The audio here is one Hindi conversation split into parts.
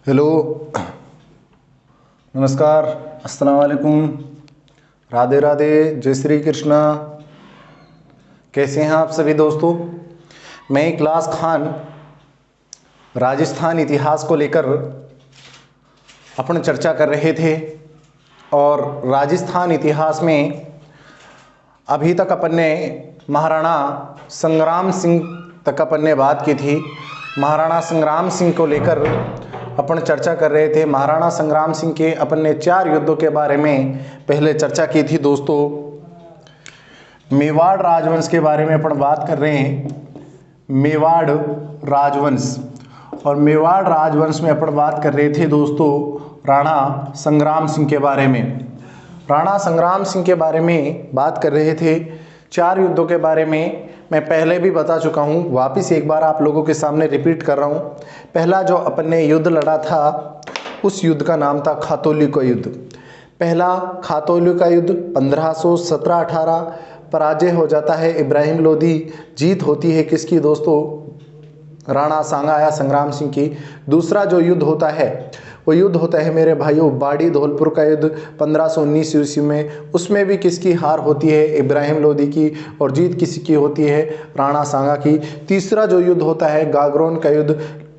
हेलो, नमस्कार, अस्सलाम वालेकुम, राधे राधे, जय श्री कृष्णा। कैसे हैं आप सभी दोस्तों। मैं इखलास खान राजस्थान इतिहास को लेकर अपन चर्चा कर रहे थे और राजस्थान इतिहास में अभी तक अपन ने महाराणा संग्राम सिंह तक अपन ने बात की थी। महाराणा संग्राम सिंह को लेकर अपन चर्चा कर रहे थे। महाराणा संग्राम सिंह के अपन ने 4 युद्धों के बारे में पहले चर्चा की थी दोस्तों। मेवाड़ राजवंश के बारे में अपन बात कर रहे हैं, मेवाड़ राजवंश। और मेवाड़ राजवंश में अपन बात कर रहे थे दोस्तों राणा संग्राम सिंह के बारे में। राणा संग्राम सिंह के बारे में बात कर रहे थे। 4 युद्धों के बारे में मैं पहले भी बता चुका हूँ, वापस एक बार आप लोगों के सामने रिपीट कर रहा हूँ। पहला जो अपन ने युद्ध लड़ा था उस युद्ध का नाम था खातौली का युद्ध। पहला खातौली का युद्ध 1517-18 पराजय हो जाता है इब्राहिम लोदी। जीत होती है किसकी दोस्तों, राणा सांगा संग्राम सिंह की। दूसरा जो युद्ध होता है वो युद्ध होता है मेरे भाइयों बाड़ी धौलपुर का युद्ध 1519 ईस्वी में। उसमें भी किसकी हार होती है, इब्राहिम लोदी की, और जीत किसी की होती है, राणा सांगा की। तीसरा जो युद्ध होता है गागरोन का युद्ध,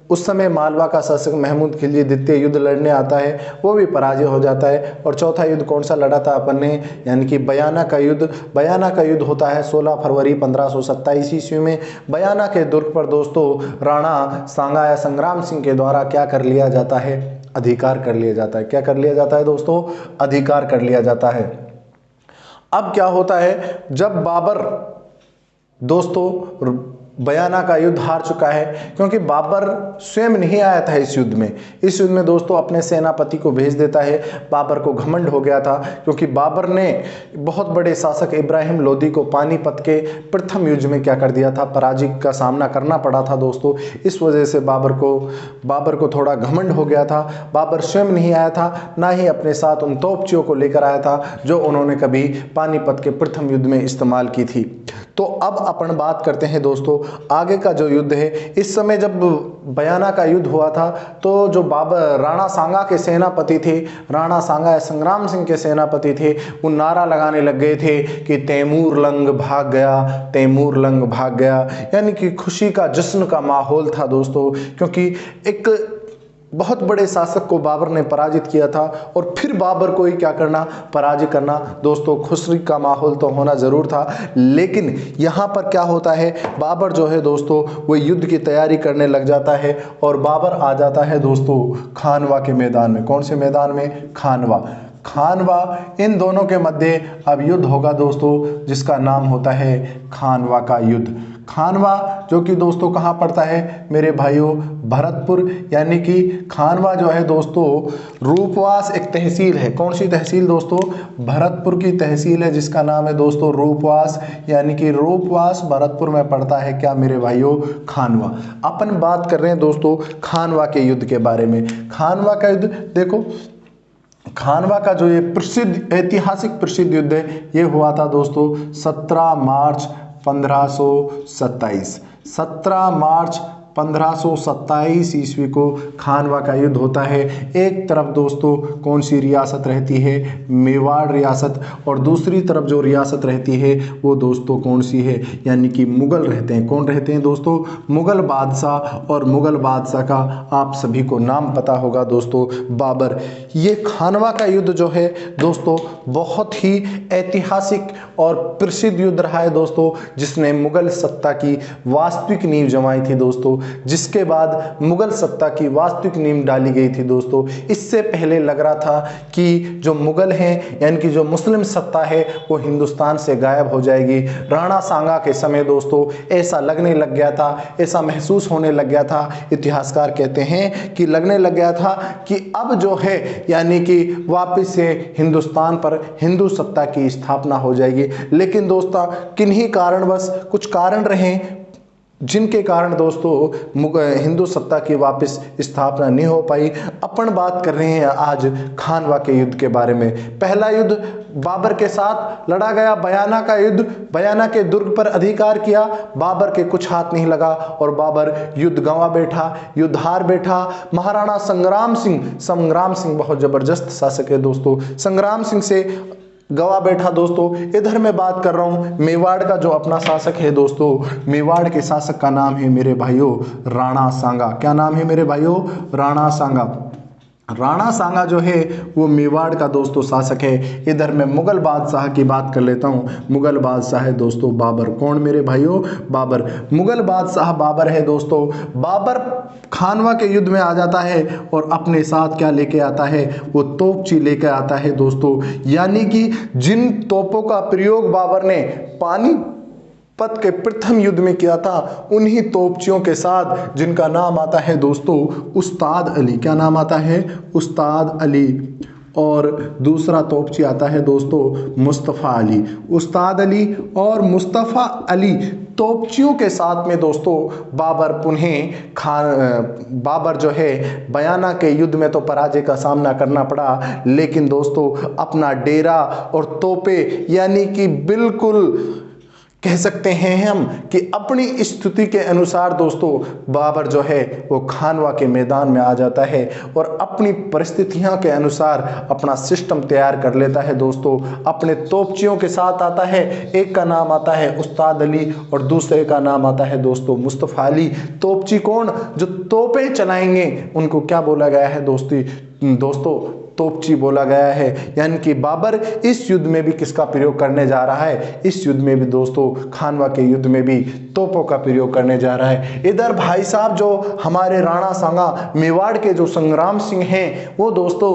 उस समय मालवा का शासक महमूद खिलजी द्वितीय युद्ध लड़ने आता है, वो भी पराजय हो जाता है। और चौथा युद्ध कौन सा लड़ा था अपन ने, यानी कि बयाना का युद्ध। बयाना का युद्ध होता है 16 फरवरी 1527 ईस्वी में। बयाना के दुर्ग पर दोस्तों राणा सांगा या संग्राम सिंह के द्वारा क्या कर लिया जाता है, अधिकार कर लिया जाता है। क्या कर लिया जाता है दोस्तों, अधिकार कर लिया जाता है। अब क्या होता है, जब बाबर दोस्तों बयाना का युद्ध हार चुका है, क्योंकि बाबर स्वयं नहीं आया था इस युद्ध में। इस युद्ध में दोस्तों अपने सेनापति को भेज देता है। बाबर को घमंड हो गया था, क्योंकि बाबर ने बहुत बड़े शासक इब्राहिम लोदी को पानीपत के प्रथम युद्ध में क्या कर दिया था, पराजय का सामना करना पड़ा था दोस्तों। इस वजह से बाबर को थोड़ा घमंड हो गया था। बाबर स्वयं नहीं आया था, ना ही अपने साथ उन तोपचियों को लेकर आया था जो उन्होंने कभी पानीपत के प्रथम युद्ध में इस्तेमाल की थी। तो अब अपन बात करते हैं दोस्तों आगे का जो युद्ध है। इस समय जब बयाना का युद्ध हुआ था तो जो बाबर राणा सांगा के सेनापति थे, राणा सांगा संग्राम सिंह के सेनापति थे, वो नारा लगाने लग गए थे कि तैमूर लंग भाग गया, तैमूर लंग भाग गया। यानी कि खुशी का जश्न का माहौल था दोस्तों, क्योंकि एक बहुत बड़े शासक को बाबर ने पराजित किया था और फिर बाबर को ही क्या करना, पराजित करना। दोस्तों खुशी का माहौल तो होना जरूर था, लेकिन यहाँ पर क्या होता है, बाबर जो है दोस्तों वो युद्ध की तैयारी करने लग जाता है और बाबर आ जाता है दोस्तों खानवा के मैदान में। कौन से मैदान में, खानवा। इन दोनों के मध्य अब युद्ध होगा दोस्तों, जिसका नाम होता है खानवा का युद्ध। खानवा जो कि दोस्तों कहाँ पड़ता है मेरे भाइयों, भरतपुर। यानी कि खानवा जो है दोस्तों रूपवास एक तहसील है। कौन सी तहसील दोस्तों, भरतपुर की तहसील है, जिसका नाम है दोस्तों रूपवास। यानी कि रूपवास भरतपुर में पड़ता है क्या मेरे भाइयों, खानवा। अपन बात कर रहे हैं दोस्तों खानवा के युद्ध के बारे में। खानवा का युद्ध देखो, खानवा का जो ये प्रसिद्ध ऐतिहासिक प्रसिद्ध युद्ध है ये हुआ था दोस्तों 17 मार्च 1527। 17 मार्च 1527 ईस्वी को खानवा का युद्ध होता है। एक तरफ दोस्तों कौन सी रियासत रहती है, मेवाड़ रियासत, और दूसरी तरफ जो रियासत रहती है वो दोस्तों कौन सी है, यानी कि मुगल रहते हैं। कौन रहते हैं दोस्तों, मुगल बादशाह। और मुगल बादशाह का आप सभी को नाम पता होगा दोस्तों, बाबर। ये खानवा का युद्ध जो है दोस्तों बहुत ही ऐतिहासिक और प्रसिद्ध युद्ध रहा है दोस्तों, जिसने मुगल सत्ता की वास्तविक नींव जमाई थी दोस्तों। जिसके बाद मुगल सत्ता की वास्तविक नींव डाली गई थी दोस्तों। इससे पहले लग रहा था कि जो मुगल हैं, यानी कि जो मुस्लिम सत्ता है वो हिंदुस्तान से गायब हो जाएगी। राणा सांगा के समय दोस्तों ऐसा लगने लग गया था, ऐसा महसूस होने लग गया था, इतिहासकार कहते हैं कि लगने लग गया था कि अब जो है यानी कि वापस से हिंदुस्तान पर हिंदू सत्ता की स्थापना हो जाएगी। लेकिन दोस्तों किन्हीं कारणवश, कुछ कारण रहे जिनके कारण दोस्तों हिंदू सत्ता की वापस स्थापना नहीं हो पाई। अपन बात कर रहे हैं आज खानवा के युद्ध के बारे में। पहला युद्ध बाबर के साथ लड़ा गया, बयाना का युद्ध। बयाना के दुर्ग पर अधिकार किया, बाबर के कुछ हाथ नहीं लगा और बाबर युद्ध गंवा बैठा, युद्ध हार बैठा। महाराणा संग्राम सिंह बहुत जबरदस्त शासक है दोस्तों, संग्राम सिंह से गवा बैठा दोस्तों। इधर मैं बात कर रहा हूं मेवाड़ का जो अपना शासक है दोस्तों, मेवाड़ के शासक का नाम है मेरे भाइयों राणा सांगा। क्या नाम है मेरे भाइयों? राणा सांगा। राणा सांगा जो है वो मेवाड़ का दोस्तों शासक है। इधर मैं मुगल बादशाह की बात कर लेता हूँ। मुगल बादशाह है दोस्तों बाबर। कौन मेरे भाइयों? बाबर। मुगल बादशाह बाबर है दोस्तों। बाबर खानवा के युद्ध में आ जाता है और अपने साथ क्या लेके आता है? वो तोपची लेके आता है दोस्तों। यानी कि जिन तोपों का प्रयोग बाबर ने पानीपत के प्रथम युद्ध में किया था, उन्हीं तोपचियों के साथ, जिनका नाम आता है दोस्तों उस्ताद अली। क्या नाम आता है? उस्ताद अली। और दूसरा तोपची आता है दोस्तों मुस्तफ़ा अली। उस्ताद अली और मुस्तफ़ा अली तोपचियों के साथ में दोस्तों बाबर जो है बयाना के युद्ध में तो पराजय का सामना करना पड़ा, लेकिन दोस्तों अपना डेरा और तोपे यानी कि बिल्कुल कह सकते हैं हम कि अपनी स्थिति के अनुसार दोस्तों बाबर जो है वो खानवा के मैदान में आ जाता है और अपनी परिस्थितियों के अनुसार अपना सिस्टम तैयार कर लेता है दोस्तों। अपने तोपचियों के साथ आता है, एक का नाम आता है उस्ताद अली और दूसरे का नाम आता है दोस्तों मुस्तफ़ा अली। तोपची कौन? जो तोपें चलाएंगे उनको क्या बोला गया है दोस्तों? तोपची बोला गया है। यानी कि बाबर इस युद्ध में भी किसका प्रयोग करने जा रहा है? इस युद्ध में भी दोस्तों खानवा के युद्ध में भी तोपों का प्रयोग करने जा रहा है। इधर भाई साहब जो हमारे राणा सांगा मेवाड़ के जो संग्राम सिंह हैं, वो दोस्तों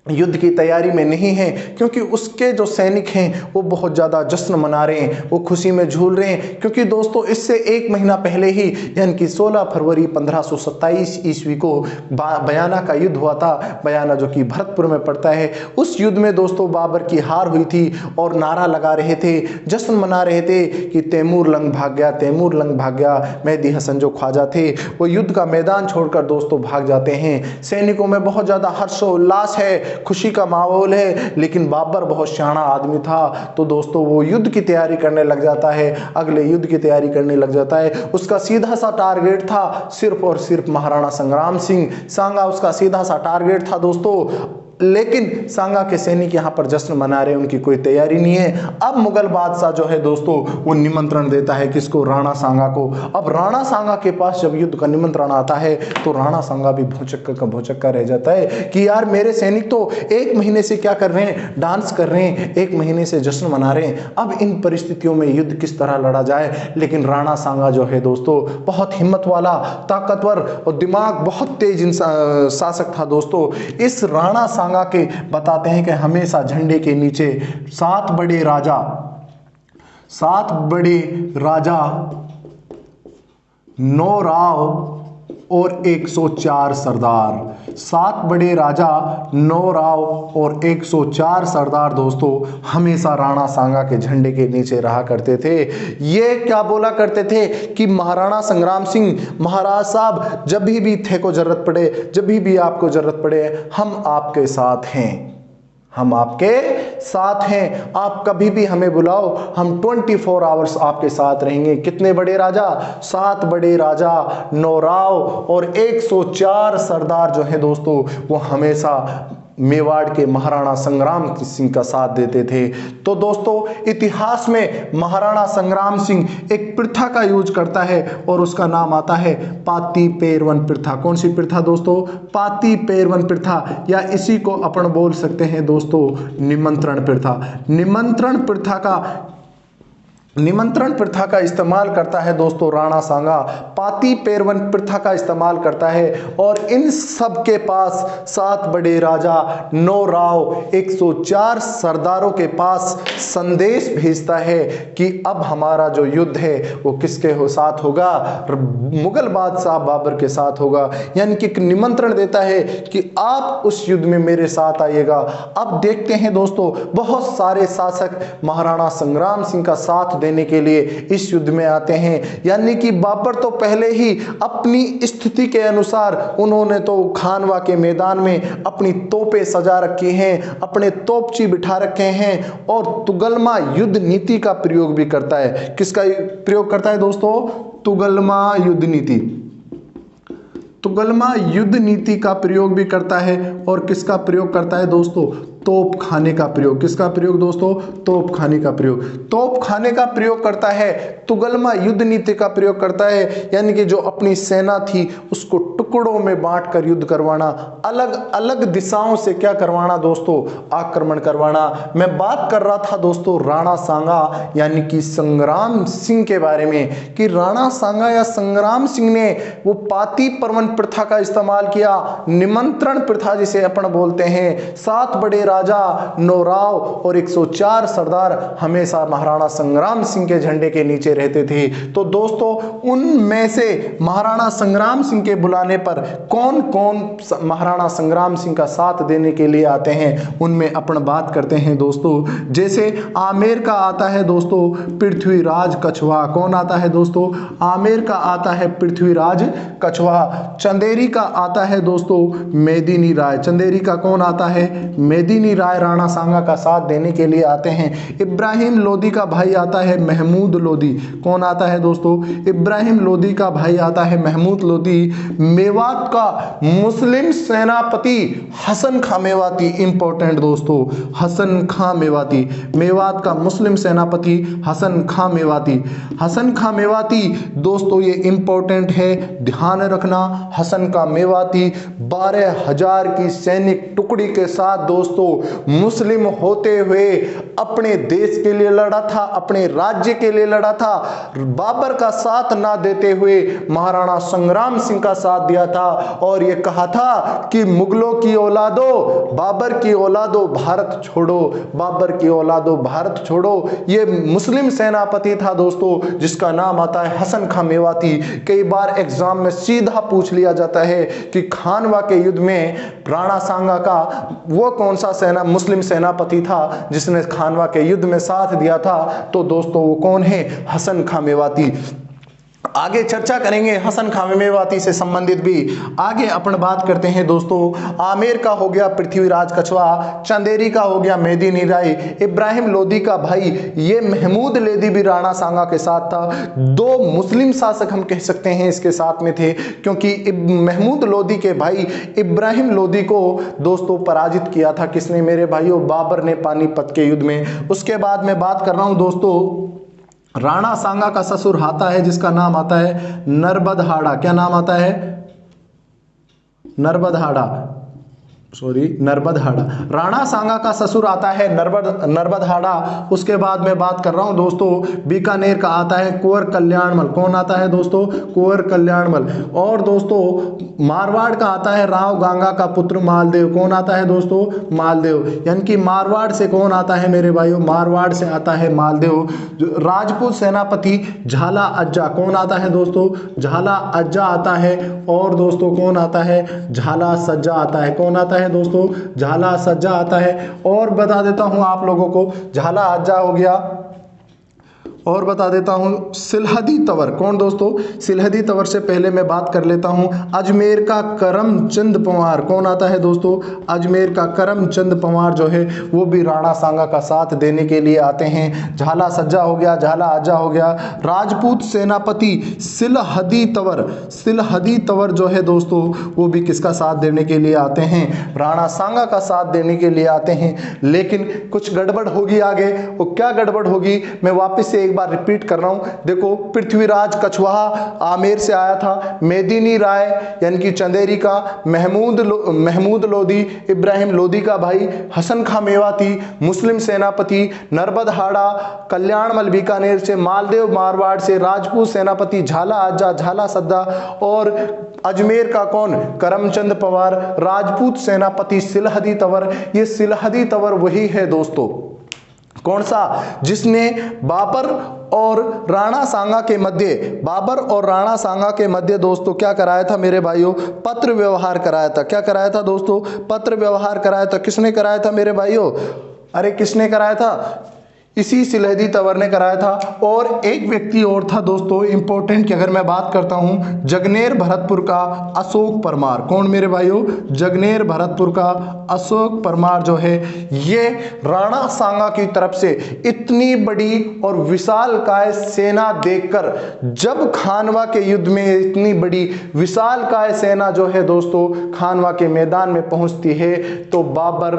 युद्ध की तैयारी में नहीं है, क्योंकि उसके जो सैनिक हैं वो बहुत ज़्यादा जश्न मना रहे हैं, वो खुशी में झूल रहे हैं। क्योंकि दोस्तों इससे एक महीना पहले ही यानी कि 16 फरवरी 1527 ईस्वी को बयाना का युद्ध हुआ था। बयाना जो कि भरतपुर में पड़ता है, उस युद्ध में दोस्तों बाबर की हार हुई थी और नारा लगा रहे थे, जश्न मना रहे थे कि तैमूर लंग भाग गया, तैमूर लंग भाग गया। मेहदी हसन जो ख्वाजा थे वो युद्ध का मैदान छोड़कर दोस्तों भाग जाते हैं। सैनिकों में बहुत ज़्यादा हर्षोल्लास है, खुशी का माहौल है, लेकिन बाबर बहुत शाना आदमी था तो दोस्तों वो युद्ध की तैयारी करने लग जाता है, अगले युद्ध की तैयारी करने लग जाता है। उसका सीधा सा टारगेट था सिर्फ और सिर्फ महाराणा संग्राम सिंह सांगा, उसका सीधा सा टारगेट था दोस्तों। लेकिन सांगा के सैनिक यहाँ पर जश्न मना रहे, उनकी कोई तैयारी नहीं है। अब मुगल बादशाह जो है दोस्तों वो निमंत्रण देता है किसको? राणा सांगा को। अब राणा सांगा के पास जब युद्ध का निमंत्रण आता है तो राणा सांगा भी भौचक्का रह जाता है कि यार मेरे सैनिक तो एक महीने से क्या कर रहे हैं? डांस कर रहे हैं, एक महीने से जश्न मना रहे हैं। अब इन परिस्थितियों में युद्ध किस तरह लड़ा जाए? लेकिन राणा सांगा जो है दोस्तों बहुत हिम्मत वाला, ताकतवर और दिमाग बहुत तेज शासक था दोस्तों। इस राणा सांगा के बताते हैं कि हमेशा झंडे के नीचे 7 बड़े राजा 9 राव और 104 सरदार। 7 बड़े राजा 9 राव और 104 सरदार दोस्तों हमेशा राणा सांगा के झंडे के नीचे रहा करते थे। ये क्या बोला करते थे कि महाराणा संग्राम सिंह महाराज साहब, जब भी थे को जरूरत पड़े, जब भी आपको जरूरत पड़े, हम आपके साथ हैं, हम आपके साथ हैं। आप कभी भी हमें बुलाओ, हम 24 आवर्स आपके साथ रहेंगे। कितने बड़े राजा? 7 बड़े राजा 9 राव और 104 सरदार जो है दोस्तों वो हमेशा मेवाड़ के महाराणा संग्राम सिंह का साथ देते थे। तो दोस्तों इतिहास में महाराणा संग्राम सिंह एक प्रथा का यूज करता है और उसका नाम आता है पाती पेरवन प्रथा। कौन सी प्रथा दोस्तों? पाती पेरवन प्रथा, या इसी को अपन बोल सकते हैं दोस्तों निमंत्रण प्रथा। निमंत्रण प्रथा का इस्तेमाल करता है दोस्तों राणा सांगा, पाती पेरवन प्रथा का इस्तेमाल करता है और इन सब के पास 7 बड़े राजा 9 राव 104 सरदारों के पास संदेश भेजता है कि अब हमारा जो युद्ध है वो किसके साथ होगा? मुगल बादशाह बाबर के साथ होगा। यानी कि निमंत्रण देता है कि आप उस युद्ध में मेरे साथ आइएगा। अब देखते हैं दोस्तों बहुत सारे शासक महाराणा संग्राम सिंह का साथ देने के लिए इस युद्ध में आते हैं। यानी कि बाबर तो पहले ही अपनी स्थिति के अनुसार उन्होंने तो खानवा के मैदान में अपनी तोपें सजा रखी हैं, अपने तोपची बिठा रखे हैं और तुगलमा युद्ध नीति का प्रयोग भी करता है। किसका प्रयोग करता है दोस्तों? तुगलमा युद्ध नीति। तुगलमा युद्ध नीति का प्रयोग भी करता है। और किसका प्रयोग करता है दोस्तों? तोप खाने का प्रयोग। किसका प्रयोग दोस्तों? तोप खाने का प्रयोग। तोप खाने का प्रयोग करता है, तुगलमा युद्ध नीति का प्रयोग करता है। यानी कि जो अपनी सेना थी उसको टुकड़ों में बांटकर युद्ध करवाना, अलग अलग दिशाओं से क्या करवाना दोस्तों? आक्रमण करवाना। मैं बात कर रहा था दोस्तों राणा सांगा यानी कि संग्राम सिंह के बारे में, कि राणा सांगा या संग्राम सिंह ने वो पाती परवन प्रथा का इस्तेमाल किया, निमंत्रण प्रथा जिसे अपन बोलते हैं। 7 बड़े राजा, 9 राव और 104 सरदार हमेशा महाराणा संग्राम सिंह के झंडे के नीचे रहते थे। तो दोस्तों उनमें से महाराणा संग्राम सिंह के बुलाने पर कौन कौन महाराणा संग्राम सिंह का साथ देने के लिए आते हैं, उनमें अपन बात करते हैं दोस्तों। जैसे आमेर का आता है दोस्तों पृथ्वीराज कछवा। कौन आता है दोस्तों? आमेर का आता है पृथ्वीराज कछवा। चंदेरी का आता है दोस्तों मेदिनी राय। चंदेरी का कौन आता है? मेदिनी राय राणा सांगा का साथ देने के लिए आते हैं। इब्राहिम लोदी का भाई आता है महमूद लोदी। कौन आता है दोस्तों? इब्राहिम लोदी का भाई आता है महमूद लोदी। मेवात का मुस्लिम सेनापति हसन खां मेवाती। इंपॉर्टेंट दोस्तों, हसन खां मेवाती। मेवात का मुस्लिम सेनापति हसन खां मेवाती। हसन खां मेवाती दोस्तों ये इंपॉर्टेंट है, ध्यान रखना। हसन खां मेवाती 12,000 की सैनिक टुकड़ी के साथ दोस्तों मुस्लिम होते हुए अपने देश के लिए लड़ा था, अपने राज्य के लिए लड़ा था। बाबर का साथ ना देते हुए महाराणा संग्राम सिंह का साथ दिया था और ये कहा था कि मुगलों की औलादो, बाबर की औलादो भारत छोड़ो, बाबर की औलादो भारत छोड़ो। ये मुस्लिम सेनापति था दोस्तों जिसका नाम आता है हसन खां मेवाती। कई बार एग्जाम में सीधा पूछ लिया जाता है कि खानवा के युद्ध में राणा सांगा का वो कौन सा मुस्लिम सेनापति था जिसने खानवा के युद्ध में साथ दिया था? तो दोस्तों वो कौन है? हसन खां मेवाती। आगे चर्चा करेंगे हसन खां मेवाती से संबंधित भी। आगे अपन बात करते हैं दोस्तों, आमेर का हो गया पृथ्वीराज कछवा, चंदेरी का हो गया मेदिनी राय, इब्राहिम लोदी का भाई ये महमूद लोदी भी राणा सांगा के साथ था। 2 मुस्लिम शासक हम कह सकते हैं इसके साथ में थे, क्योंकि महमूद लोदी के भाई इब्राहिम लोदी को दोस्तों पराजित किया था किसने मेरे भाइयों? बाबर ने पानीपत के युद्ध में। उसके बाद मैं बात कर रहा हूं दोस्तों राणा सांगा का ससुर आता है जिसका नाम आता है नर्बदहाड़ा। क्या नाम आता है? नर्बदहाड़ा, नर्बदहाड़ा। राणा सांगा का ससुर आता है नर्बदहाड़ा। उसके बाद मैं बात कर रहा हूं दोस्तों बीकानेर का आता है कुंवर कल्याणमल। कौन आता है दोस्तों? कुंवर कल्याणमल। और दोस्तों मारवाड़ का आता है राव गांगा का पुत्र मालदेव। कौन आता है दोस्तों? मालदेव। यानी कि मारवाड़ से कौन आता है मेरे भाइयों? मारवाड़ से आता है मालदेव। राजपूत सेनापति झाला अज्जा। कौन आता है दोस्तों? झाला अज्जा आता है। और दोस्तों कौन आता है? झाला सज्जा आता है। कौन आता है दोस्तों? झाला सज्जा आता है। और बता देता हूं आप लोगों को, झाला अज्जा हो गया, और बता देता हूं सिलहदी तंवर। कौन दोस्तों? सिलहदी तंवर से पहले मैं बात कर लेता हूं अजमेर का करमचंद पंवार। कौन आता है दोस्तों? अजमेर का करमचंद पंवार जो है वो भी राणा सांगा का साथ देने के लिए आते हैं। झाला सज्जा हो गया, झाला अज्जा हो गया। राजपूत सेनापति सिलहदी तंवर, सिलहदी तंवर जो है दोस्तों वो भी किसका साथ देने के लिए आते हैं? राणा सांगा का साथ देने के लिए आते हैं। लेकिन कुछ गड़बड़ होगी आगे। वो क्या गड़बड़ होगी मैं वापस से एक बार रिपीट कर रहा हूं। देखो पृथ्वीराज कछवाहा आमेर से आया था, मेदिनी राय यानी कि चंदेरी का, महमूद लोदी इब्राहिम लोदी का भाई, हसन खां मेवाती मुस्लिम सेनापति, नर्बदहाड़ा कल्याणमल बीकानेर से, मालदेव मारवाड़ से, राजपूत सेनापति झाला अज्जा झाला सद्दा, और अजमेर का कौन? करमचंद पंवार, राजपूत सेनापति सिलहदी तंवर। ये सिलहदी तंवर वही है दोस्तों कौन सा? जिसने बाबर और राणा सांगा के मध्य, बाबर और राणा सांगा के मध्य दोस्तों क्या कराया था मेरे भाइयों? पत्र व्यवहार कराया था। क्या कराया था दोस्तों? पत्र व्यवहार कराया था। किसने कराया था मेरे भाइयों? अरे किसने कराया था? इसी सिलहदी तंवर ने कराया था। और एक व्यक्ति और था दोस्तों इंपॉर्टेंट की अगर मैं बात करता हूं, जगनेर भरतपुर का अशोक परमार। कौन मेरे भाइयों? जगनेर भरतपुर का अशोक परमार जो है ये राणा सांगा की तरफ से इतनी बड़ी और विशालकाय सेना देखकर, जब खानवा के युद्ध में इतनी बड़ी विशालकाय सेना जो है दोस्तों खानवा के मैदान में पहुंचती है तो बाबर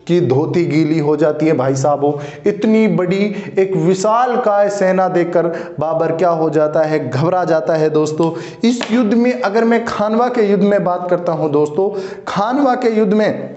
की धोती गीली हो जाती है भाई साहबों। इतनी बड़ी एक विशालकाय सेना देखकर बाबर क्या हो जाता है? घबरा जाता है दोस्तों। इस युद्ध में अगर मैं खानवा के युद्ध में बात करता हूं दोस्तों, खानवा के युद्ध में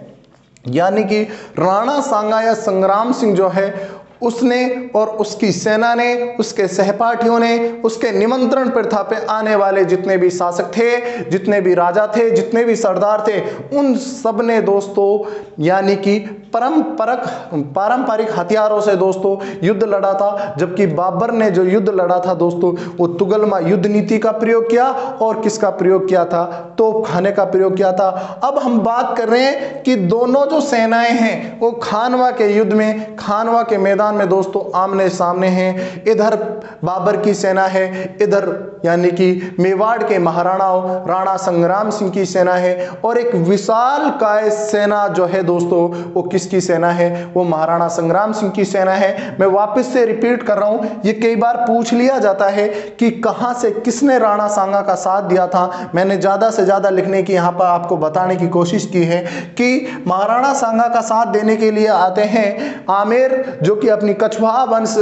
यानी कि राणा सांगा या संग्राम सिंह जो है उसने और उसकी सेना ने, उसके सहपाठियों ने, उसके निमंत्रण प्रथा पे आने वाले जितने भी शासक थे, जितने भी राजा थे, जितने भी सरदार थे, उन सब ने दोस्तों यानी कि पारंपरिक हथियारों से दोस्तों युद्ध लड़ा था। जबकि बाबर ने जो युद्ध लड़ा था दोस्तों वो तुगलमा युद्ध नीति का प्रयोग किया। और किसका प्रयोग किया था? तोप खाने का प्रयोग किया था। अब हम बात कर रहे हैं कि दोनों जो सेनाएं हैं वो खानवा के युद्ध में, खानवा के मैदान में दोस्तों आमने सामने हैं। इधर बाबर की सेना है, इधर यानी कि मेवाड़ के महाराणा राणा संग्राम सिंह की सेना है। और एक विशालकाय सेना जो है दोस्तों वो किसकी सेना है? वो महाराणा संग्राम सिंह की सेना है। मैं वापस से रिपीट कर रहा हूं, ये कई बार पूछ लिया जाता है कि कहां से किसने राणा सांगा का साथ दिया था। मैंने ज्यादा से ज्यादा लिखने की यहां पर आपको बताने की कोशिश की है कि महाराणा सांगा का साथ देने के लिए आते हैं आमेर, जो कि अपनी कछवाहा वंश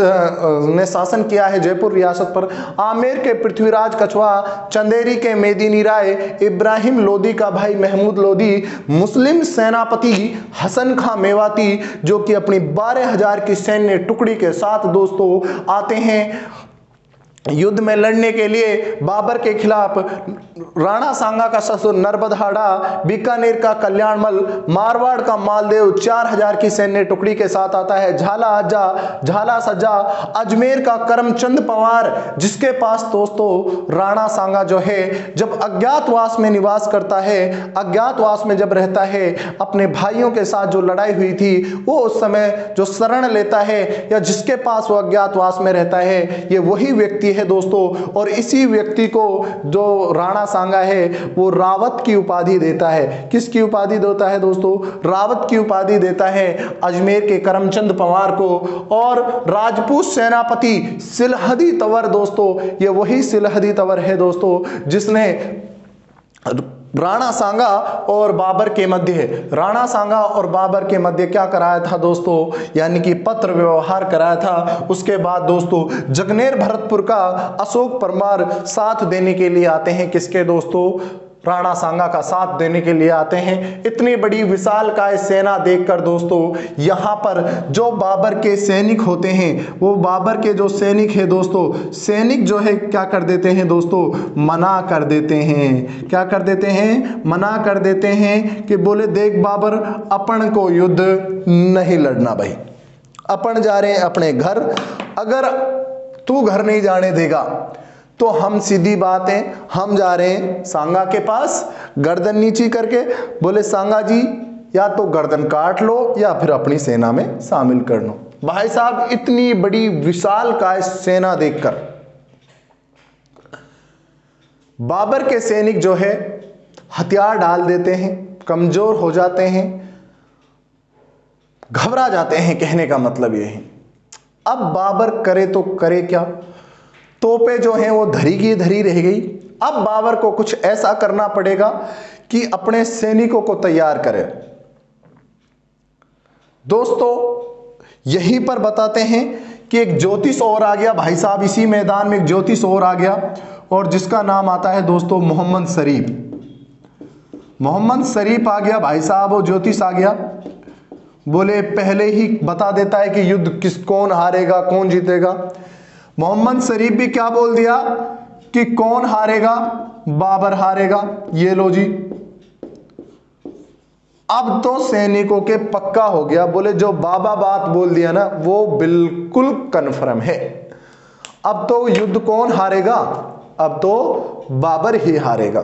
ने शासन किया है जयपुर रियासत पर। आमेर के पृथ्वीराज कछवाहा, चंदेरी के मेदिनी राय, इब्राहिम लोदी का भाई महमूद लोदी, मुस्लिम सेनापति हसन खां मेवाती जो कि अपनी 12,000 की सैन्य टुकड़ी के साथ दोस्तों आते हैं युद्ध में लड़ने के लिए बाबर के खिलाफ। राणा सांगा का ससुर नर्बदहाड़ा, बीकानेर का कल्याणमल, मारवाड़ का मालदेव 4,000 की सैन्य टुकड़ी के साथ आता है। झाला सज्जा, अजमेर का करमचंद पंवार जिसके पास दोस्तों राणा सांगा जो है जब अज्ञातवास में निवास करता है, अज्ञातवास में जब रहता है, अपने भाइयों के साथ जो लड़ाई हुई थी वो उस समय जो शरण लेता है या जिसके पास वो अज्ञातवास में रहता है ये वही व्यक्ति है दोस्तों। और इसी व्यक्ति को जो राणा सांगा है वो रावत की उपाधि देता है। किसकी उपाधि देता है दोस्तों? रावत की उपाधि देता है अजमेर के करमचंद पंवार को। और राजपूत सेनापति सिलहदी तंवर दोस्तों, ये वही सिलहदी तंवर है दोस्तों जिसने राणा सांगा और बाबर के मध्य, राणा सांगा और बाबर के मध्य क्या कराया था दोस्तों? यानी कि पत्र व्यवहार कराया था। उसके बाद दोस्तों जगनेर भरतपुर का अशोक परमार साथ देने के लिए आते हैं। किसके दोस्तों? राणा सांगा का साथ देने के लिए आते हैं। इतनी बड़ी विशालकाय सेना देखकर दोस्तों यहाँ पर जो बाबर के सैनिक होते हैं, वो बाबर के जो सैनिक है दोस्तों, सैनिक जो है क्या कर देते हैं दोस्तों? मना कर देते हैं। क्या कर देते हैं? मना कर देते हैं कि बोले देख बाबर, अपन को युद्ध नहीं लड़ना भाई, अपन जा रहे हैं अपने घर, अगर तू घर नहीं जाने देगा तो हम सीधी बात है हम जा रहे हैं सांगा के पास, गर्दन नीची करके बोले सांगा जी या तो गर्दन काट लो या फिर अपनी सेना में शामिल कर लो। भाई साहब इतनी बड़ी विशालकाय सेना देखकर बाबर के सैनिक जो है हथियार डाल देते हैं, कमजोर हो जाते हैं, घबरा जाते हैं। कहने का मतलब यह है अब बाबर करे तो करे क्या? तोपें जो हैं वो धरी की धरी रह गई। अब बाबर को कुछ ऐसा करना पड़ेगा कि अपने सैनिकों को तैयार करे। दोस्तों यहीं पर बताते हैं कि एक ज्योतिष और आ गया भाई साहब, इसी मैदान में एक ज्योतिष और आ गया और जिसका नाम आता है दोस्तों मोहम्मद शरीफ। मोहम्मद शरीफ आ गया भाई साहब, वो ज्योतिष आ गया, बोले पहले ही बता देता है कि युद्ध कौन हारेगा कौन जीतेगा। मोहम्मद शरीफ भी क्या बोल दिया कि कौन हारेगा? बाबर हारेगा। ये लो जी, अब तो सैनिकों के पक्का हो गया, बोले जो बाबा बात बोल दिया ना वो बिल्कुल कन्फर्म है। अब तो युद्ध कौन हारेगा? अब तो बाबर ही हारेगा।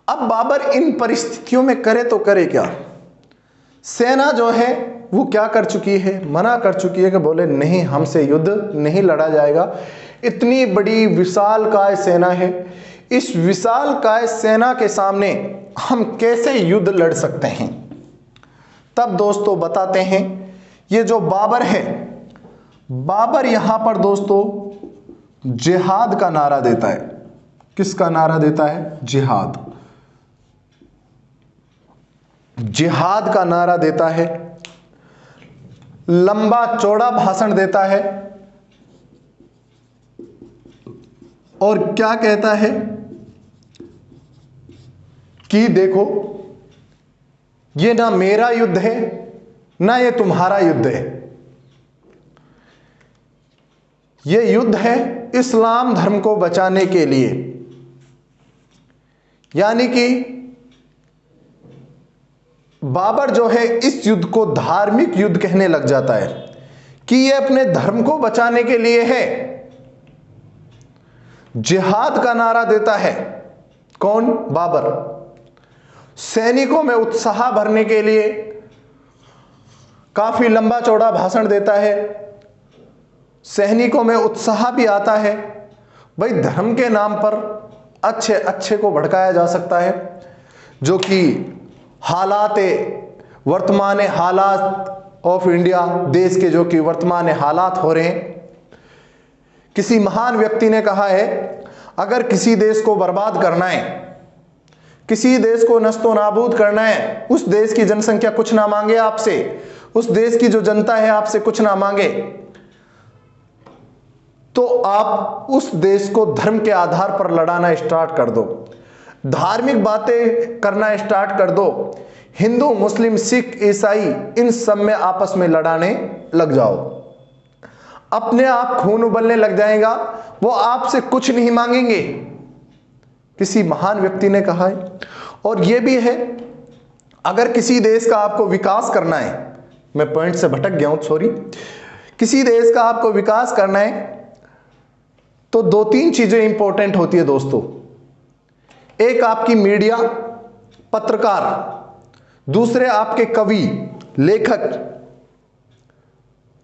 अब बाबर इन परिस्थितियों में करे तो करे क्या? सेना जो है वो क्या कर चुकी है, मना कर चुकी है कि बोले नहीं, हमसे युद्ध नहीं लड़ा जाएगा। इतनी बड़ी विशालकाय सेना है, इस विशालकाय सेना के सामने हम कैसे युद्ध लड़ सकते हैं। तब दोस्तों बताते हैं, ये जो बाबर है, बाबर यहां पर दोस्तों जिहाद का नारा देता है। किसका नारा देता है? जिहाद। जिहाद का नारा देता है, लंबा चौड़ा भाषण देता है और क्या कहता है कि देखो, ये ना मेरा युद्ध है ना ये तुम्हारा युद्ध है, ये युद्ध है इस्लाम धर्म को बचाने के लिए। यानी कि बाबर जो है इस युद्ध को धार्मिक युद्ध कहने लग जाता है कि ये अपने धर्म को बचाने के लिए है। जिहाद का नारा देता है कौन? बाबर। सैनिकों में उत्साह भरने के लिए काफी लंबा चौड़ा भाषण देता है, सैनिकों में उत्साह भी आता है। भाई धर्म के नाम पर अच्छे अच्छे को भड़काया जा सकता है, जो कि वर्तमान हालात ऑफ इंडिया, देश के जो कि वर्तमान हालात हो रहे हैं। किसी महान व्यक्ति ने कहा है, अगर किसी देश को बर्बाद करना है, किसी देश को नस्तो नाबूद करना है, उस देश की जनसंख्या कुछ ना मांगे आपसे, उस देश की जो जनता है आपसे कुछ ना मांगे, तो आप उस देश को धर्म के आधार पर लड़ाना स्टार्ट कर दो, धार्मिक बातें करना स्टार्ट कर दो, हिंदू मुस्लिम सिख ईसाई इन सब में आपस में लड़ाने लग जाओ, अपने आप खून उबलने लग जाएगा, वो आपसे कुछ नहीं मांगेंगे। किसी महान व्यक्ति ने कहा है। और यह भी है, अगर किसी देश का आपको विकास करना है, मैं पॉइंट से भटक गया हूं, सॉरी, किसी देश का आपको विकास करना है तो दो तीन चीजें इंपॉर्टेंट होती है दोस्तों। एक आपकी मीडिया, पत्रकार, दूसरे आपके कवि, लेखक,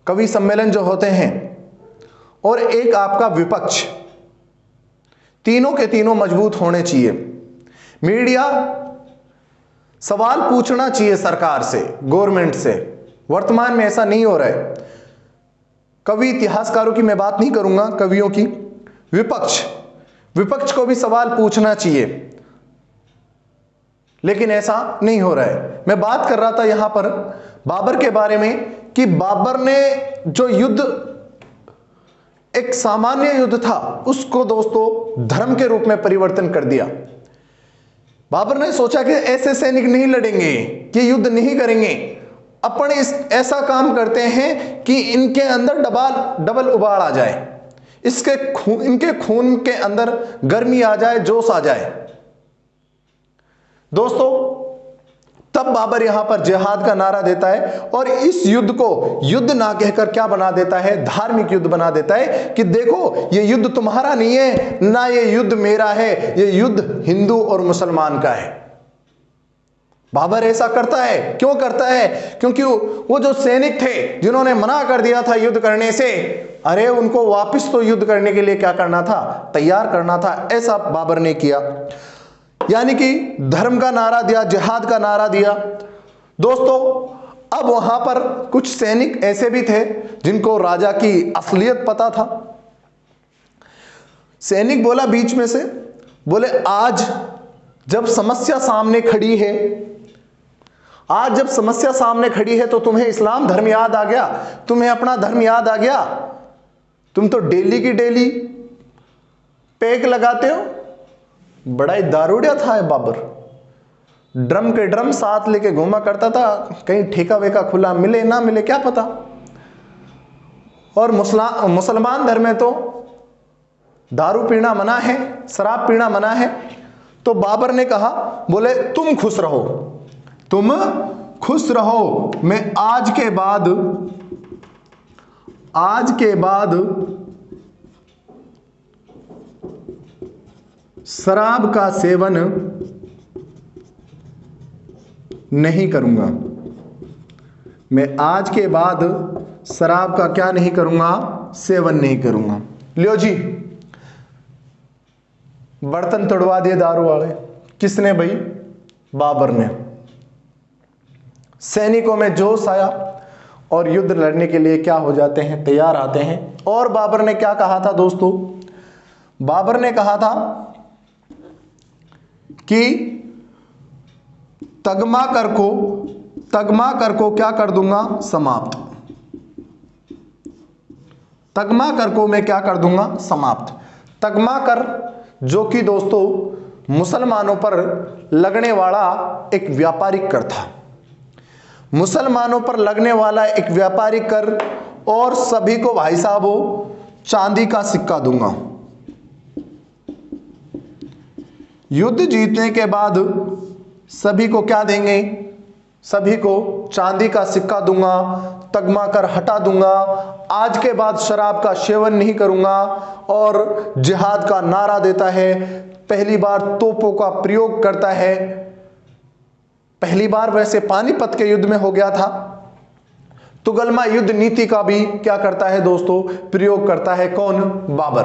कवि सम्मेलन जो होते हैं, और एक आपका विपक्ष। तीनों के तीनों मजबूत होने चाहिए। मीडिया सवाल पूछना चाहिए सरकार से, गवर्नमेंट से। वर्तमान में ऐसा नहीं हो रहा है। कवि इतिहासकारों की मैं बात नहीं करूंगा, कवियों की। विपक्ष को भी सवाल पूछना चाहिए, लेकिन ऐसा नहीं हो रहा है। मैं बात कर रहा था यहां पर बाबर के बारे में कि बाबर ने जो युद्ध एक सामान्य युद्ध था, उसको दोस्तों धर्म के रूप में परिवर्तन कर दिया। बाबर ने सोचा कि ऐसे सैनिक नहीं लड़ेंगे, ये युद्ध नहीं करेंगे, अपन ऐसा काम करते हैं कि इनके अंदर डबल उबाल आ जाए, इनके खून के अंदर गर्मी आ जाए, जोश आ जाए। दोस्तों तब बाबर यहां पर जिहाद का नारा देता है और इस युद्ध को युद्ध ना कहकर क्या बना देता है? धार्मिक युद्ध बना देता है कि देखो, ये युद्ध तुम्हारा नहीं है ना, ये युद्ध मेरा है, ये युद्ध हिंदू और मुसलमान का है। बाबर ऐसा करता है। क्यों करता है? क्योंकि वो जो सैनिक थे जिन्होंने मना कर दिया था युद्ध करने से, अरे उनको वापस तो युद्ध करने के लिए क्या करना था? तैयार करना था। ऐसा बाबर ने किया, यानी कि धर्म का नारा दिया, जिहाद का नारा दिया। दोस्तों अब वहां पर कुछ सैनिक ऐसे भी थे जिनको राजा की असलियत पता था। सैनिक बोला बीच में से, बोले आज जब समस्या सामने खड़ी है, आज जब समस्या सामने खड़ी है तो तुम्हें इस्लाम धर्म याद आ गया, तुम्हें अपना धर्म याद आ गया। तुम तो डेली की डेली पैक लगाते हो। बड़ा ही दारूडिया था बाबर, ड्रम के ड्रम साथ लेके घूमा करता था, कहीं ठेका वेका खुला मिले ना मिले क्या पता। और मुसलमान धर्म में तो दारू पीना मना है, शराब पीना मना है। तो बाबर ने कहा, बोले तुम खुश रहो, तुम खुश रहो, मैं आज के बाद शराब का सेवन नहीं करूंगा, मैं आज के बाद शराब का क्या नहीं करूंगा, सेवन नहीं करूंगा। लियो जी, बर्तन तोड़वा दिए दारू वाले, किसने भाई? बाबर ने। सैनिकों में जोश आया और युद्ध लड़ने के लिए क्या हो जाते हैं, तैयार आते हैं। और बाबर ने क्या कहा था दोस्तों? बाबर ने कहा था कि तगमाकर को क्या कर दूंगा, समाप्त। तगमाकर को मैं क्या कर दूंगा, समाप्त। तगमाकर जो कि दोस्तों मुसलमानों पर लगने वाला एक व्यापारिक कर था, मुसलमानों पर लगने वाला एक व्यापारिक कर, और सभी को भाई साहब चांदी का सिक्का दूंगा। युद्ध जीतने के बाद सभी को क्या देंगे, सभी को चांदी का सिक्का दूंगा, तगमाकर हटा दूंगा, आज के बाद शराब का सेवन नहीं करूंगा, और जिहाद का नारा देता है। पहली बार तोपों का प्रयोग करता है। पहली बार वैसे पानीपत के युद्ध में हो गया था। तुगलमा युद्ध नीति का भी क्या करता है दोस्तों, प्रयोग करता है। कौन? बाबर।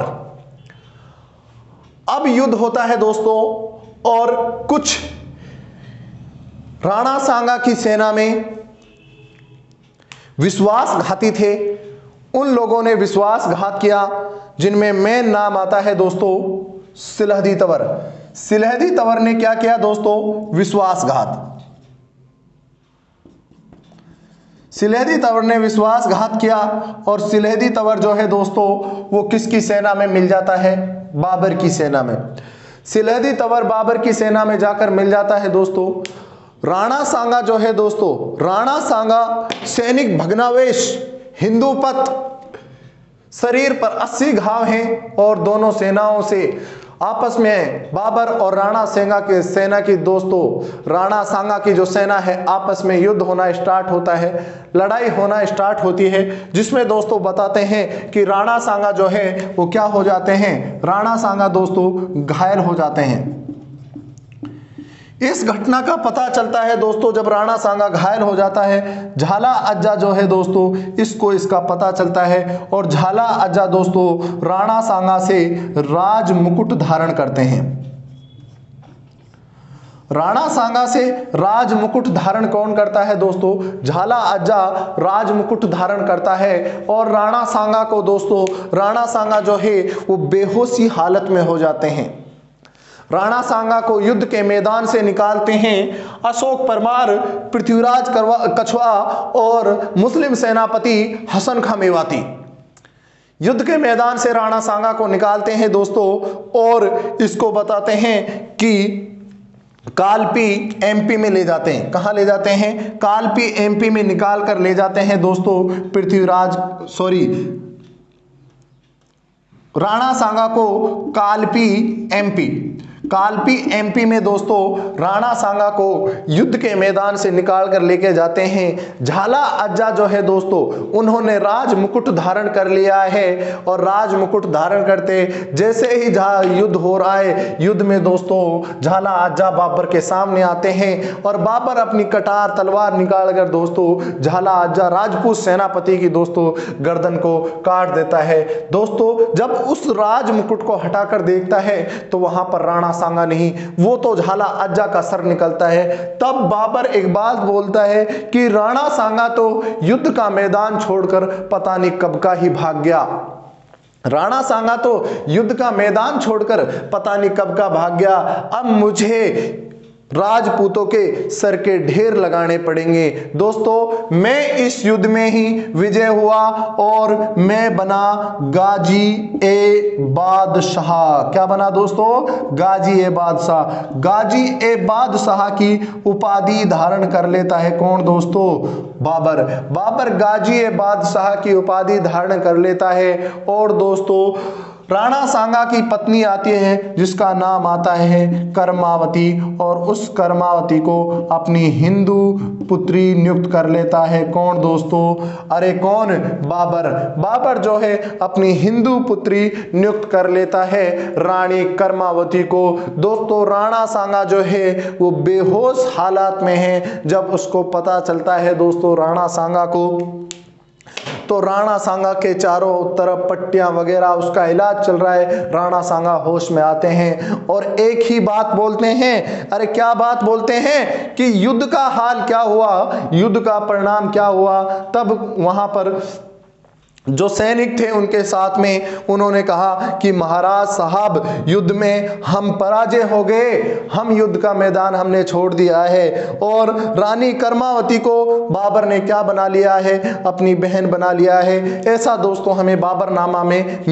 अब युद्ध होता है दोस्तों, और कुछ राणा सांगा की सेना में विश्वासघाती थे। उन लोगों ने विश्वासघात किया, जिनमें मेन नाम आता है दोस्तों सिलहदी तंवर। सिलहदी तंवर ने क्या किया दोस्तों? विश्वासघात। सिलहदी तंवर ने विश्वासघात किया, और सिलहदी तंवर जो है दोस्तों वो किसकी सेना में मिल जाता है? बाबर की सेना में। सिलहदी तंवर बाबर की सेना में जाकर मिल जाता है दोस्तों। राणा सांगा जो है दोस्तों, राणा सांगा सैनिक भग्नावेश, हिंदूपत, शरीर पर 80 घाव हैं, और दोनों सेनाओं से आपस में बाबर और राणा सांगा के सेना की दोस्तों, राणा सांगा की जो सेना है आपस में युद्ध होना स्टार्ट होता है, लड़ाई होना स्टार्ट होती है, जिसमें दोस्तों बताते हैं कि राणा सांगा जो है वो क्या हो जाते हैं, राणा सांगा दोस्तों घायल हो जाते हैं। इस घटना का पता चलता है दोस्तों जब राणा सांगा घायल हो जाता है। झाला अज्जा जो है दोस्तों इसको इसका पता चलता है, और झाला अज्जा दोस्तों राणा सांगा से राज मुकुट धारण करते हैं। राणा सांगा से राज मुकुट धारण कौन करता है दोस्तों? झाला अज्जा राज मुकुट धारण करता है, और राणा सांगा को दोस्तों, राणा सांगा जो है वो बेहोशी हालत में हो जाते हैं। राणा सांगा को युद्ध के मैदान से निकालते हैं अशोक परमार, पृथ्वीराज कछवा और मुस्लिम सेनापति हसन खां मेवाती। युद्ध के मैदान से राणा सांगा को निकालते हैं दोस्तों, और इसको बताते हैं कि कालपी एमपी में ले जाते हैं। कहां ले जाते हैं? कालपी एमपी में निकाल कर ले जाते हैं दोस्तों राणा सांगा को कालपी एमपी में दोस्तों राणा सांगा को युद्ध के मैदान से निकाल कर लेके जाते हैं। झाला अज्जा जो है दोस्तों उन्होंने राज मुकुट धारण कर लिया है, और राज मुकुट धारण करते जैसे ही युद्ध हो रहा है, युद्ध में दोस्तों झाला अज्जा बाबर के सामने आते हैं, और बाबर अपनी कटार तलवार निकाल कर दोस्तों झाला अज्जा राजपूत सेनापति की दोस्तों गर्दन को काट देता है। दोस्तों जब उस राज मुकुट को हटाकर देखता है तो वहां पर राणा सांगा नहीं, वो तो झाला अज्जा का सर निकलता है। तब बाबर एक बात बोलता है कि राणा सांगा तो युद्ध का मैदान छोड़कर पता नहीं कब का ही भाग गया। राणा सांगा तो युद्ध का मैदान छोड़कर पता नहीं कब का भाग गया। अब मुझे राजपूतों के सर के ढेर लगाने पड़ेंगे। दोस्तों मैं इस युद्ध में ही विजय हुआ और मैं बना गाजी ए बादशाह। क्या बना दोस्तों? गाजी ए बादशाह। गाजी ए बादशाह की उपाधि धारण कर लेता है कौन दोस्तों? बाबर। बाबर गाजी ए बादशाह की उपाधि धारण कर लेता है, और दोस्तों राणा सांगा की पत्नी आती है जिसका नाम आता है कर्मावती, और उस कर्मावती को अपनी हिंदू पुत्री नियुक्त कर लेता है। कौन दोस्तों? अरे कौन? बाबर। बाबर जो है अपनी हिंदू पुत्री नियुक्त कर लेता है रानी कर्मावती को। दोस्तों राणा सांगा जो है वो बेहोश हालात में है। जब उसको पता चलता है दोस्तों राणा सांगा को, तो राणा सांगा के चारों तरफ पट्टियां वगैरह, उसका इलाज चल रहा है। राणा सांगा होश में आते हैं और एक ही बात बोलते हैं। अरे क्या बात बोलते हैं कि युद्ध का हाल क्या हुआ, युद्ध का परिणाम क्या हुआ। तब वहां पर जो सैनिक थे उनके साथ में उन्होंने कहा कि महाराज साहब युद्ध में हम पराजय हो गए, हम युद्ध का मैदान हमने छोड़ दिया है। और रानी कर्मावती को बाबर ने क्या बना लिया है? अपनी बहन बना लिया है। ऐसा दोस्तों हमें बाबरनामा में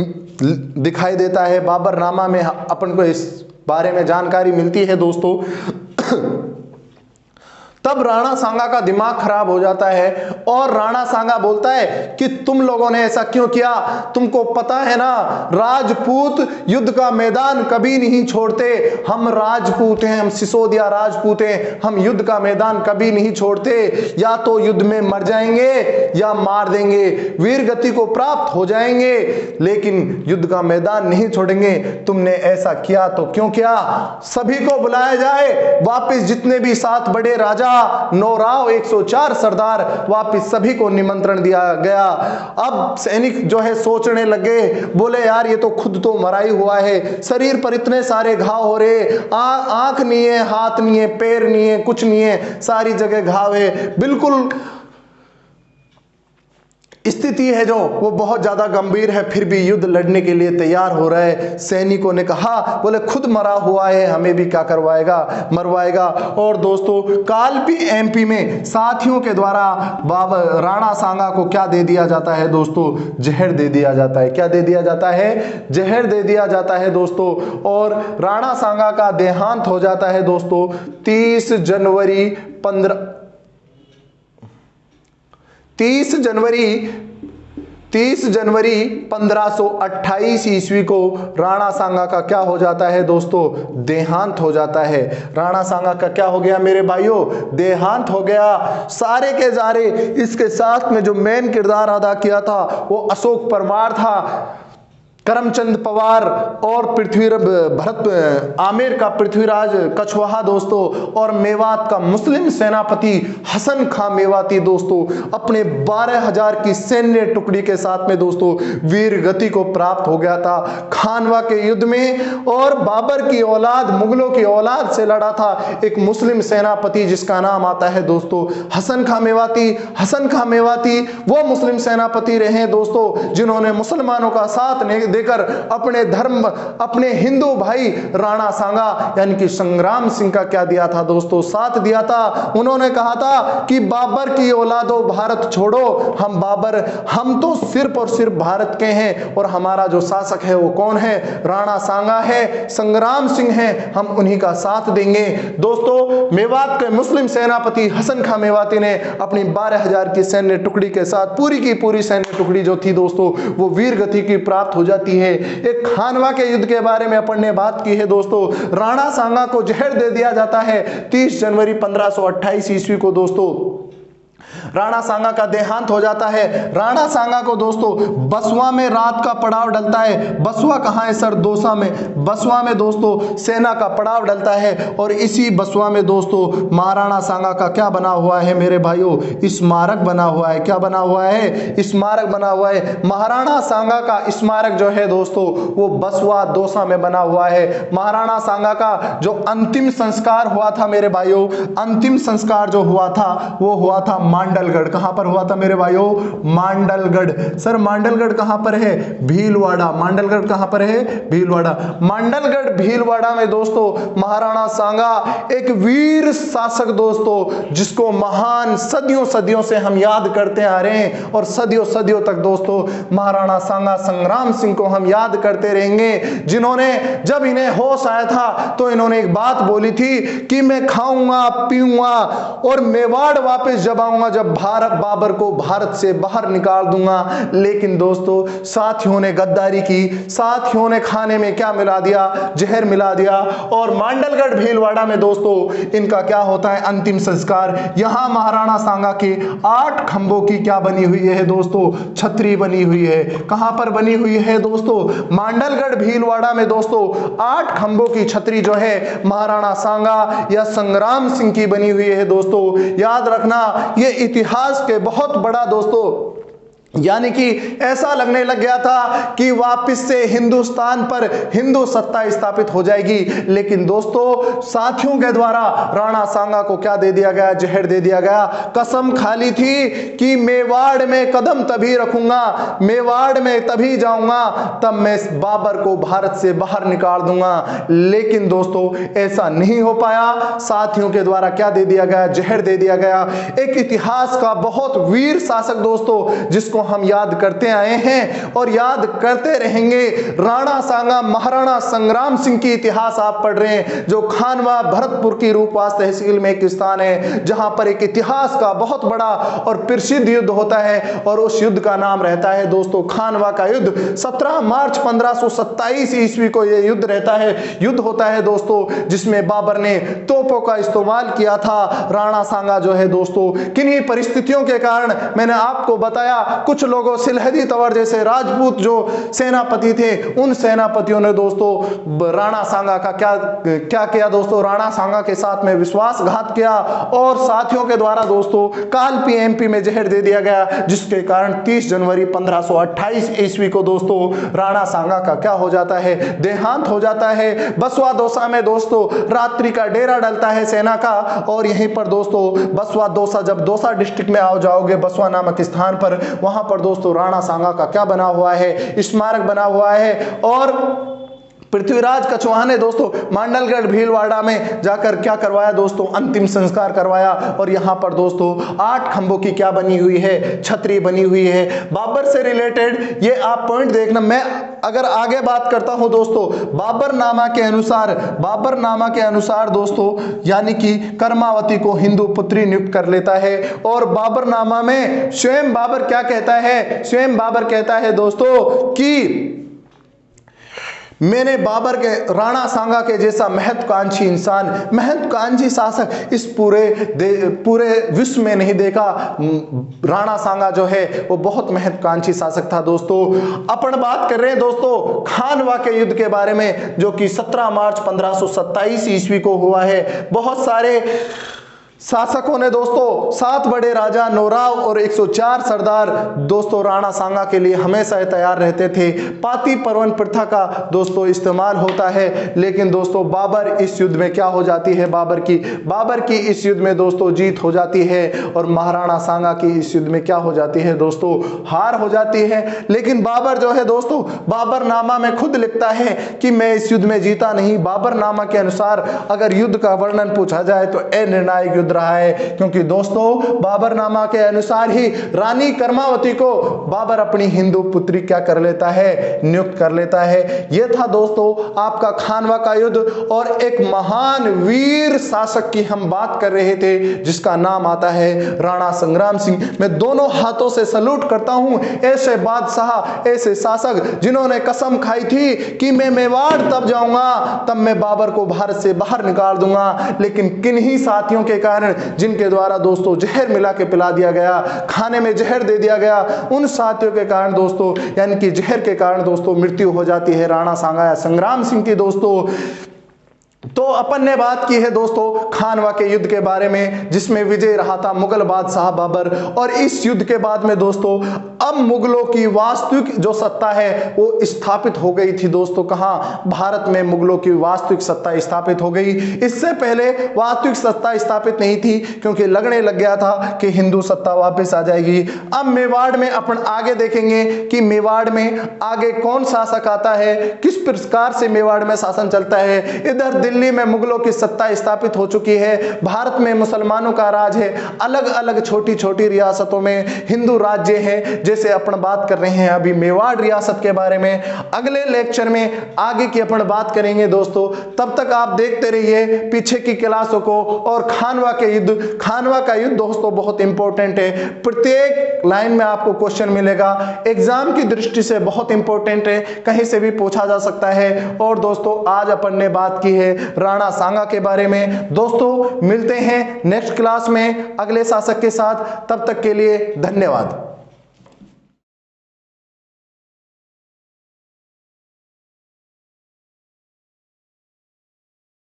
दिखाई देता है। बाबरनामा में अपन को इस बारे में जानकारी मिलती है दोस्तों। तब राणा सांगा का दिमाग खराब हो जाता है और राणा सांगा बोलता है कि तुम लोगों ने ऐसा क्यों किया? तुमको पता है ना, राजपूत युद्ध का मैदान कभी नहीं छोड़ते। हम राजपूत हैं, हम सिसोदिया राजपूत हैं, हम युद्ध का मैदान कभी नहीं छोड़ते। या तो युद्ध में मर जाएंगे या मार देंगे, वीर गति को प्राप्त हो जाएंगे, लेकिन युद्ध का मैदान नहीं छोड़ेंगे। तुमने ऐसा किया तो क्यों किया? सभी को बुलाया जाए वापिस, जितने भी 7 बड़े राजा, 9 राव, 104 सरदार, वापिस सभी को निमंत्रण दिया गया। अब सैनिक जो है सोचने लगे, बोले यार ये तो खुद तो मरा ही हुआ है, शरीर पर इतने सारे घाव हो रहे, आंख नहीं है, हाथ नहीं है, पैर नहीं है, कुछ नहीं है, सारी जगह घाव है, बिल्कुल स्थिति है जो वो बहुत ज्यादा गंभीर है, फिर भी युद्ध लड़ने के लिए तैयार हो रहा है। सैनिकों ने कहा, बोले खुद मरा हुआ है, हमें भी क्या करवाएगा, मरवाएगा। और दोस्तों कालपी एमपी में साथियों के द्वारा राणा सांगा को क्या दे दिया जाता है दोस्तों? जहर दे दिया जाता है। क्या दे दिया जाता है? जहर दे दिया जाता है दोस्तों। और राणा सांगा का देहांत हो जाता है दोस्तों 30 जनवरी 1528 ईस्वी को राणा सांगा का क्या हो जाता है दोस्तों? देहांत हो जाता है। राणा सांगा का क्या हो गया मेरे भाइयों? देहांत हो गया। सारे के सारे इसके साथ में जो मेन किरदार अदा किया था वो अशोक परमार था, करमचंद पवार और भरत आमेर का पृथ्वीराज कछवाहा दोस्तों, और मेवात का मुस्लिम सेनापति हसन खां मेवाती दोस्तों अपने 12,000 की सैन्य टुकड़ी के साथ में दोस्तों वीर गति को प्राप्त हो गया था खानवा के युद्ध में। और बाबर की औलाद, मुगलों की औलाद से लड़ा था एक मुस्लिम सेनापति जिसका नाम आता है दोस्तों हसन खां मेवाती। हसन खां मेवाती वो मुस्लिम सेनापति रहे दोस्तों जिन्होंने मुसलमानों का साथ देकर अपने धर्म, अपने हिंदू भाई राणा सांगा यानी कि संग्राम सिंह का क्या दिया था दोस्तों? साथ दिया था। उन्होंने कहा था कि बाबर की औलादो भारत छोड़ो, हम बाबर, हम तो सिर्फ और सिर्फ भारत के हैं और हमारा जो शासक है वो कौन है? राणा सांगा है, संग्राम सिंह है, हम उन्हीं का साथ देंगे। दोस्तों मेवात के मुस्लिम सेनापति हसन खां मेवाती ने अपनी 12,000 की सैन्य टुकड़ी के साथ पूरी की पूरी सैन्य टुकड़ी जो थी दोस्तों वो वीर गति की प्राप्त हो जाती है। एक खानवा के युद्ध के बारे में अपन ने बात की है दोस्तों। राणा सांगा को जहर दे दिया जाता है 30 जनवरी 1528 ईस्वी को दोस्तों। राणा सांगा का देहांत हो जाता है। राणा सांगा को दोस्तों बसवा में रात का पड़ाव डलता है। बसवा कहां है सर? दोसा में। बसवा में दोस्तों सेना का पड़ाव डलता है और इसी बसवा में दोस्तों महाराणा सांगा का क्या बना हुआ है मेरे भाइयों? स्मारक बना हुआ है। क्या बना हुआ है? स्मारक बना हुआ है। महाराणा सांगा का स्मारक जो है दोस्तों वो बसवा दोसा में बना हुआ है। महाराणा सांगा का जो अंतिम संस्कार हुआ था मेरे भाइयों, अंतिम संस्कार जो हुआ था वो हुआ था मांडलगढ़। कहां पर हुआ था मेरे भाइयों? मांडलगढ़। सर मांडलगढ़ कहां पर है? भीलवाड़ा। मांडलगढ़ कहां पर है? भीलवाड़ा। मांडलगढ़ भीलवाड़ा में दोस्तों महाराणा सांगा एक वीर शासक दोस्तों जिसको महान सदियों सदियों से हम याद करते आ रहे हैं और सदियों सदियों तक दोस्तों महाराणा सांगा संग्राम सिंह को हम याद करते रहेंगे, जिन्होंने जब इन्हें होश आया था तो इन्होंने एक बात बोली थी कि मैं खाऊंगा पीऊंगा और मेवाड़ वापस जब आऊंगा जाऊंगा जब बाबर को भारत से बाहर निकाल दूंगा। लेकिन दोस्तों साथियों ने गद्दारी की, साथियों ने खाने में क्या मिला दिया, जहर मिला दिया। और मांडलगढ़ भीलवाड़ा में दोस्तों इनका क्या होता है, अंतिम संस्कार। यहां महाराणा सांगा के 8 खंभों की क्या बनी हुई है दोस्तों, छतरी बनी हुई है। कहां पर बनी हुई है दोस्तों, मांडलगढ़ भीलवाड़ा में दोस्तों 8 खंभों की छतरी जो है महाराणा सांगा या संग्राम सिंह की बनी हुई है दोस्तों। याद रखना ये इतिहास के बहुत बड़ा दोस्तों, यानी कि ऐसा लगने लग गया था कि वापस से हिंदुस्तान पर हिंदू सत्ता स्थापित हो जाएगी। लेकिन दोस्तों साथियों के द्वारा राणा सांगा को क्या दे दिया गया, जहर दे दिया गया। कसम खा ली थी कि मेवाड़ में कदम तभी रखूंगा, मेवाड़ में तभी जाऊंगा, तब मैं बाबर को भारत से बाहर निकाल दूंगा। लेकिन दोस्तों ऐसा नहीं हो पाया। साथियों के द्वारा क्या दे दिया गया, जहर दे दिया गया। एक इतिहास का बहुत वीर शासक दोस्तों, जिसको हम याद करते आए हैं और याद करते रहेंगे, राणा सांगा महाराणा संग्राम सिंह की इतिहास आप पढ़ रहे हैं, जो खानवा भरतपुर की रूपवास तहसील में एक स्थान है जहां पर एक इतिहास का बहुत बड़ा और प्रसिद्ध युद्ध होता है। और उस युद्ध का नाम रहता है दोस्तों खानवा का युद्ध। 17 मार्च 1527 ईस्वी को यह युद्ध रहता है, युद्ध होता है दोस्तों, जिसमें बाबर ने तोपों का इस्तेमाल किया था। राणा सांगा जो है दोस्तों किन्हीं परिस्थितियों के कारण, मैंने आपको बताया, कुछ लोगों सिलहदी तंवर जैसे राजपूत जो सेनापति थे, उन सेनापतियों ने दोस्तों राणा सांगा का क्या किया दोस्तों, राणा सांगा के साथ में विश्वासघात किया और साथियों के द्वारा दोस्तों कालपी एमपी में जहर दे दिया गया, जिसके कारण 30 जनवरी 1528 ईस्वी को दोस्तों राणा सांगा का क्या हो जाता है, देहांत हो जाता है। बसवा दौसा में दोस्तों रात्रि का डेरा डलता है सेना का। और यहीं पर दोस्तों बसवा दौसा, जब दौसा डिस्ट्रिक्ट में आओ जाओगे बसवा नामक स्थान पर, वहां पर दोस्तों राणा सांगा का क्या बना हुआ है, स्मारक बना हुआ है। और पृथ्वीराज कछवाहा ने दोस्तों मांडलगढ़ भीलवाड़ा में जाकर क्या करवाया दोस्तों, अंतिम संस्कार करवाया। और यहां पर दोस्तों 8 खंभों की क्या बनी हुई है, छतरी बनी हुई है। बाबर से रिलेटेड ये आप पॉइंट देखना। मैं अगर आगे बात करता हूं दोस्तों, बाबरनामा के अनुसार दोस्तों, यानी कि कर्मावती को हिंदू पुत्री नियुक्त कर लेता है। और बाबरनामा में स्वयं बाबर क्या कहता है, स्वयं बाबर कहता है दोस्तों कि मैंने बाबर के, राणा सांगा के जैसा महत्वाकांक्षी इंसान, महत्वाकांक्षी शासक इस पूरे विश्व में नहीं देखा। राणा सांगा जो है वो बहुत महत्वाकांक्षी शासक था दोस्तों। अपन बात कर रहे हैं दोस्तों खानवा के युद्ध के बारे में, जो कि 17 मार्च 1527 ईस्वी को हुआ है। बहुत सारे शासकों ने दोस्तों 7 बड़े राजा, नौराव और 104 सरदार दोस्तों राणा सांगा के लिए हमेशा तैयार रहते थे। पाती परवन प्रथा का दोस्तों इस्तेमाल होता है। लेकिन दोस्तों बाबर इस युद्ध में क्या हो जाती है, बाबर की इस युद्ध में दोस्तों जीत हो जाती है। और महाराणा सांगा की इस युद्ध में क्या हो जाती है दोस्तों, हार हो जाती है। लेकिन बाबर जो है दोस्तों, बाबरनामा में खुद लिखता है कि मैं इस युद्ध में जीता नहीं। बाबरनामा के अनुसार अगर युद्ध का वर्णन पूछा जाए तो निर्णायक रहा है, क्योंकि दोस्तों बाबरनामा के अनुसार ही रानी कर्मावती को बाबर अपनी हिंदू पुत्री क्या कर लेता है, नियुक्त कर लेता है। यह था दोस्तों आपका खानवा का युद्ध। और एक महान वीर शासक की हम बात कर रहे थे, जिसका नाम आता है राणा संग्राम सिंह। मैं दोनों हाथों से सल्यूट करता हूं ऐसे बादशाह, ऐसे शासक जिन्होंने कसम खाई थी कि मैं मेवाड़ तब जाऊंगा, तब मैं बाबर को भारत से बाहर निकाल दूंगा। लेकिन किन्हीं साथियों के कारण, जिनके द्वारा दोस्तों जहर मिला के पिला दिया गया, खाने में जहर दे दिया गया, उन साथियों के कारण दोस्तों, यानी कि जहर के कारण दोस्तों मृत्यु हो जाती है राणा सांगा या संग्राम सिंह की दोस्तों। तो अपन ने बात की है दोस्तों खानवा के युद्ध के बारे में, जिसमें विजय रहा था मुगल बादशाह बाबर। और इस युद्ध के बाद में दोस्तों अब मुगलों की वास्तविक जो सत्ता है वो स्थापित हो गई थी दोस्तों। कहां, भारत में मुगलों की वास्तविक सत्ता स्थापित हो गई। इससे पहले वास्तविक सत्ता स्थापित नहीं थी, क्योंकि लगने लग गया था कि हिंदू सत्ता वापस आ जाएगी। अब मेवाड़ में अपन आगे देखेंगे कि मेवाड़ में आगे कौन शासक आता है, किस प्रकार से मेवाड़ में शासन चलता है। इधर दिल्ली में मुगलों की सत्ता स्थापित हो चुकी है, भारत में मुसलमानों का राज है, अलग अलग छोटी छोटी रियासतों में हिंदू राज्य है, जैसे जैसे अपन बात कर रहे हैं अभी मेवाड़ रियासत के बारे में, अगले लेक्चर में आगे की अपन बात करेंगे दोस्तों। तब तक आप देखते रहिए पीछे की क्लासों को। और खानवा के युद्ध, खानवा का युद्ध दोस्तों बहुत इंपॉर्टेंट है, प्रत्येक लाइन में आपको क्वेश्चन मिलेगा, एग्जाम की दृष्टि से बहुत इंपॉर्टेंट है, कहीं से भी पूछा जा सकता है। और दोस्तों आज अपन ने बात की है राणा सांगा के बारे में। दोस्तों मिलते हैं नेक्स्ट क्लास में अगले शासक के साथ, तब तक के लिए धन्यवाद।